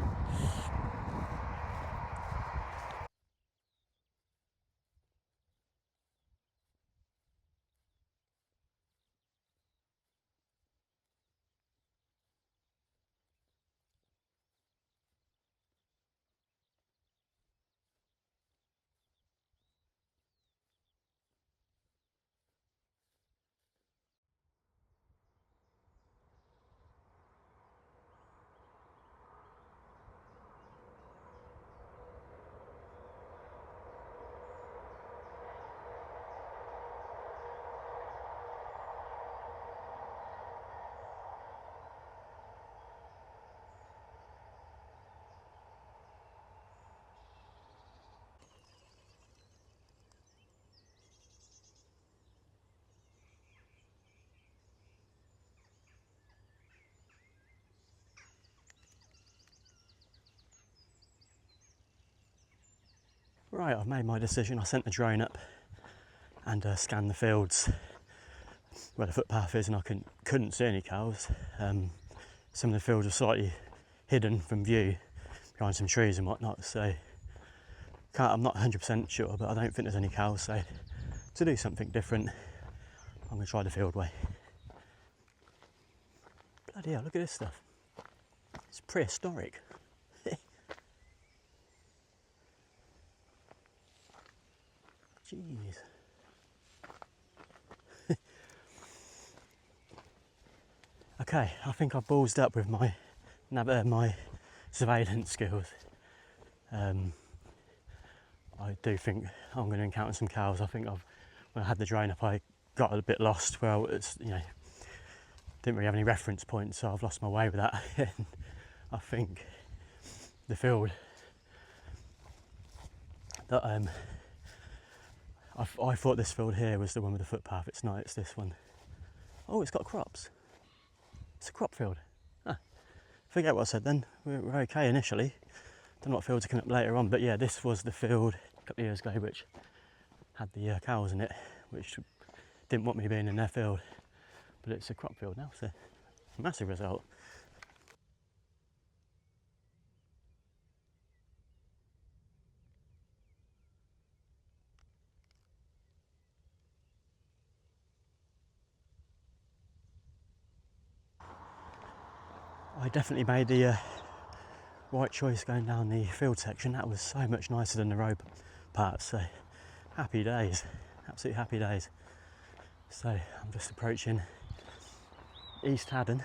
Right, I've made my decision. I sent the drone up and scanned the fields where the footpath is, and I couldn't see any cows. Some of the fields are slightly hidden from view behind some trees and whatnot, so I'm not 100% sure, but I don't think there's any cows. So to do something different, I'm going to try the field way. Bloody hell, look at this stuff. It's prehistoric. Jeez. Okay, I think I've ballsed up with my surveillance skills. I do think I'm going to encounter some cows. I think when I had the drone up, I got a bit lost. Well, didn't really have any reference points, so I've lost my way with that. I think the field that I thought this field here was the one with the footpath. It's not, it's this one. Oh, it's got crops. It's a crop field. Forget what I said then. We're okay initially. Don't know what fields are coming up later on, but yeah, this was the field a couple of years ago which had the cows in it, which didn't want me being in their field. But it's a crop field now, so massive result. I definitely made the right choice going down the field section. That was so much nicer than the road part, so happy days, absolutely happy days. So I'm just approaching East Haddon,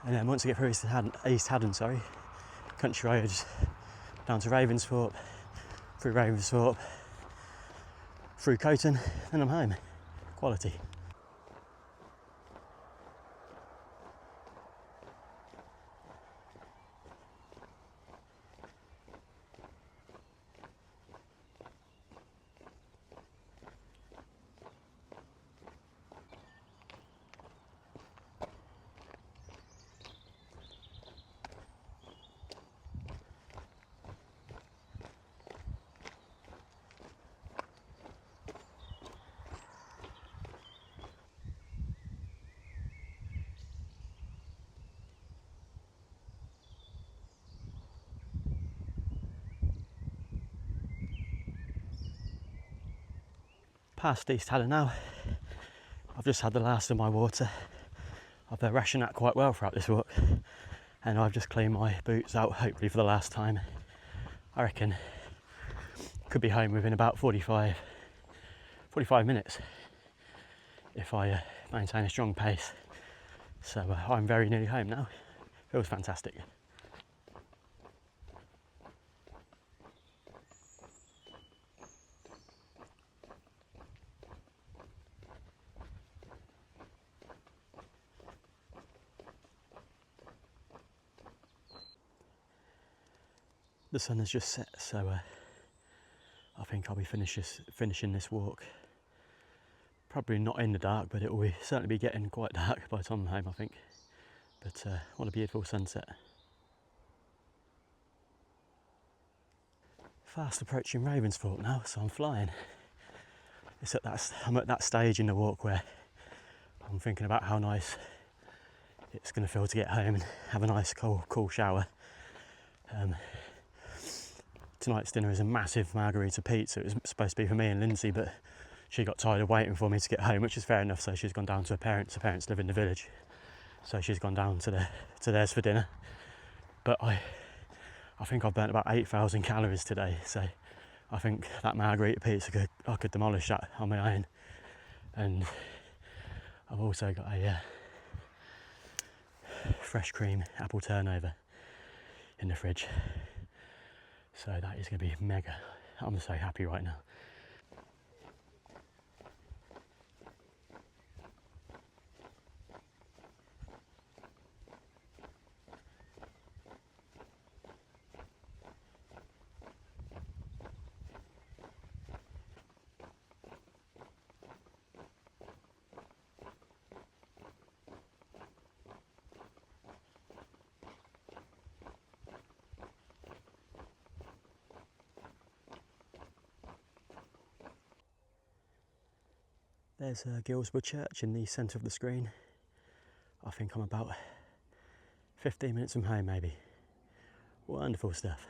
and then once I get through East Haddon, country roads down to Ravensthorpe, through Ravensthorpe, through Coton, and I'm home. Quality. Past East Haddon now. I've just had the last of my water. I've rationed that quite well throughout this walk, and I've just cleaned my boots out, hopefully for the last time. I reckon could be home within about 45 minutes if I maintain a strong pace. So I'm very nearly home now. Feels fantastic. The sun has just set, so I think I'll be finishing this walk. Probably not in the dark, but it will certainly be getting quite dark by the time I'm home, I think. But what a beautiful sunset. Fast approaching Ravensthorpe now, so I'm flying. I'm at that stage in the walk where I'm thinking about how nice it's going to feel to get home and have a nice cool shower. Tonight's dinner is a massive margherita pizza. It was supposed to be for me and Lindsay, but she got tired of waiting for me to get home, which is fair enough, so she's gone down to her parents. Her parents live in the village, so she's gone down to theirs for dinner. But I think I've burnt about 8,000 calories today, so I think that margherita pizza I could demolish that on my own. And I've also got a fresh cream apple turnover in the fridge. So that is going to be mega. I'm so happy right now. There's Guilsbourough Church in the centre of the screen. I think I'm about 15 minutes from home maybe. Wonderful stuff.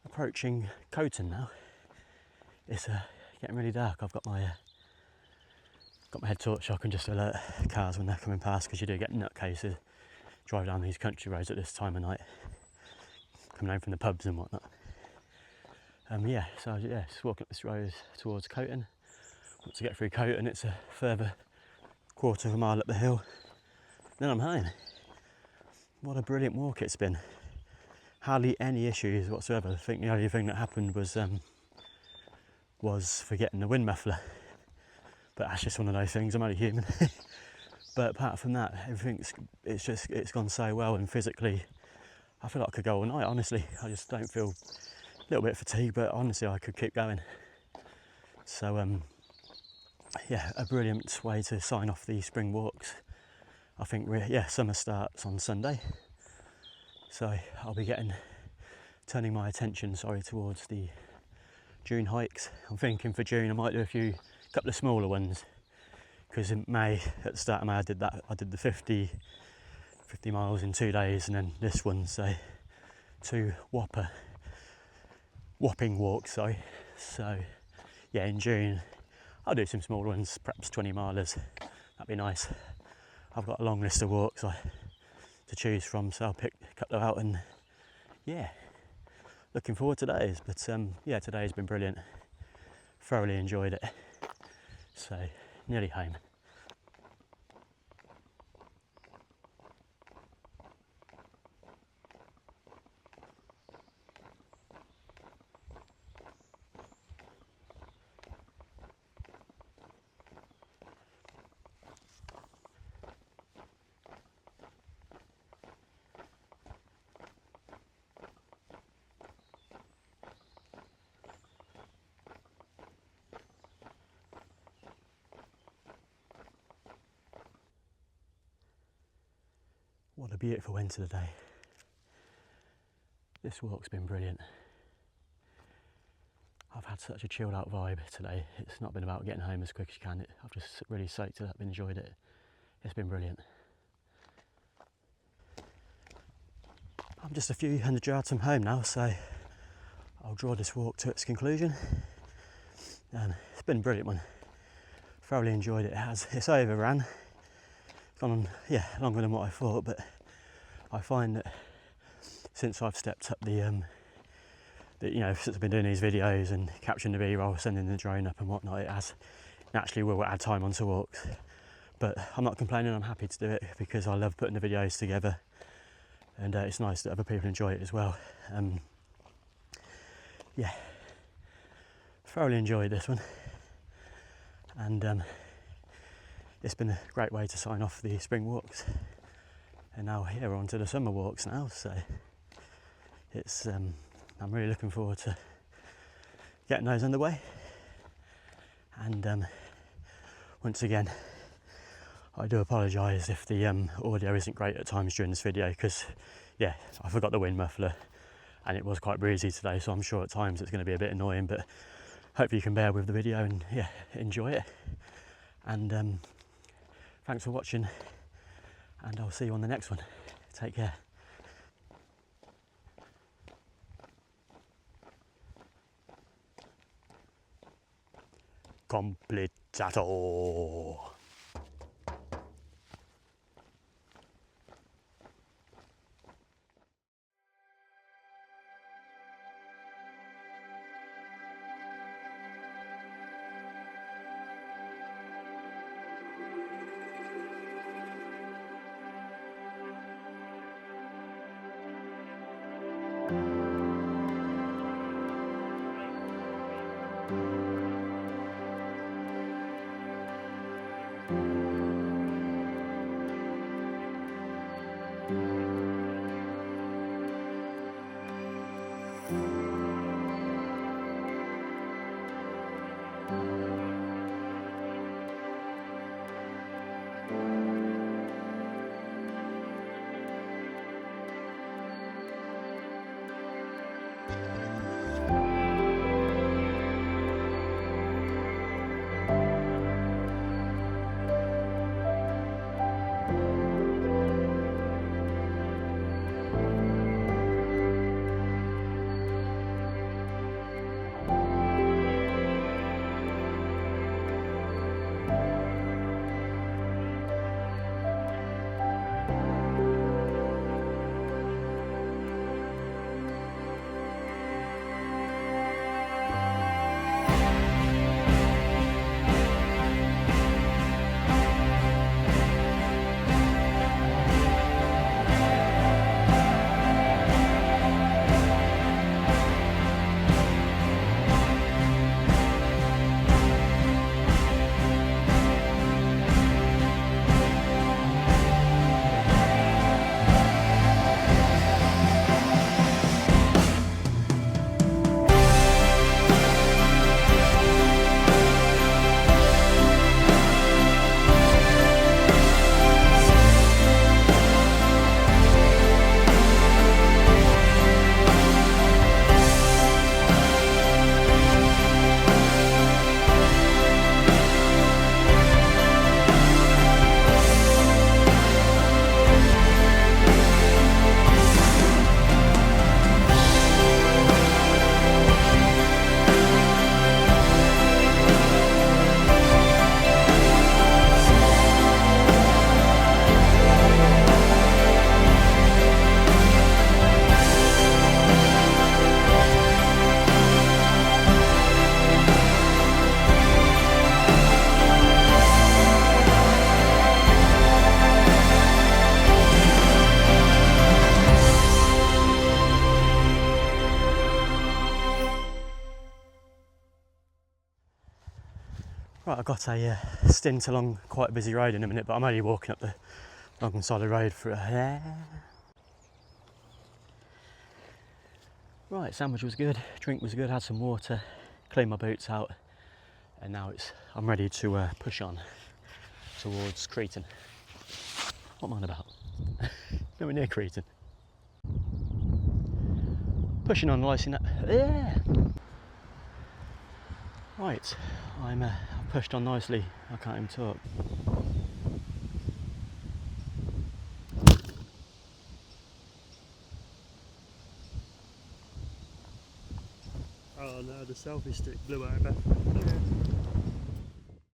Approaching Coton now. It's getting really dark. I've got my head torch so I can just alert cars when they're coming past, because you do get nutcases drive down these country roads at this time of night, coming home from the pubs and whatnot. Just walking up this road towards Coton. Once I get through Coton, it's a further quarter of a mile up the hill. Then I'm home. What a brilliant walk it's been. Hardly any issues whatsoever. I think the only thing that happened was forgetting the wind muffler. But that's just one of those things, I'm only human. But apart from that, it's gone so well, and physically I feel like I could go all night, honestly. I just don't feel a little bit fatigued, but honestly I could keep going. So a brilliant way to sign off the spring walks. I think summer starts on Sunday. So I'll be turning my attention towards the June hikes. I'm thinking for June I might do a couple of smaller ones, because in May, at the start of May, I did the 50 miles in 2 days, and then this one, so 2 whopping walks, So yeah, in June I'll do some smaller ones, perhaps 20 milers. That'd be nice. I've got a long list of walks to choose from, so I'll pick a couple out, and yeah, looking forward to days. But yeah, today's been brilliant. Thoroughly enjoyed it. So nearly home. What a beautiful winter today. This walk's been brilliant. I've had such a chilled out vibe today. It's not been about getting home as quick as you can. I've just really soaked it up and enjoyed it. It's been brilliant. I'm just a few hundred yards from home now, so I'll draw this walk to its conclusion. It's been a brilliant one. Thoroughly enjoyed it. It's overran. Gone on, yeah, longer than what I thought, but I find that since I've stepped up you know, since I've been doing these videos and capturing the B-roll, sending the drone up and whatnot, it has naturally will add time onto walks. But I'm not complaining, I'm happy to do it because I love putting the videos together, and it's nice that other people enjoy it as well. Yeah, thoroughly enjoyed this one, and it's been a great way to sign off the spring walks. And now here we're on to the summer walks now, so it's I'm really looking forward to getting those underway. And once again, I do apologise if the audio isn't great at times during this video, because yeah, I forgot the wind muffler and it was quite breezy today, so I'm sure at times it's going to be a bit annoying, but hopefully you can bear with the video and yeah, enjoy it. And thanks for watching, and I'll see you on the next one. Take care. Completato. Right, I've got a stint along quite a busy road in a minute, but I'm only walking up the long side of the road for Right, sandwich was good, drink was good, had some water, cleaned my boots out, and now I'm ready to push on towards Cretan. What am I on about? Nowhere near Cretan. Pushing on, licing up. Yeah. Right, I've pushed on nicely. I can't even talk. Oh no, the selfie stick blew over.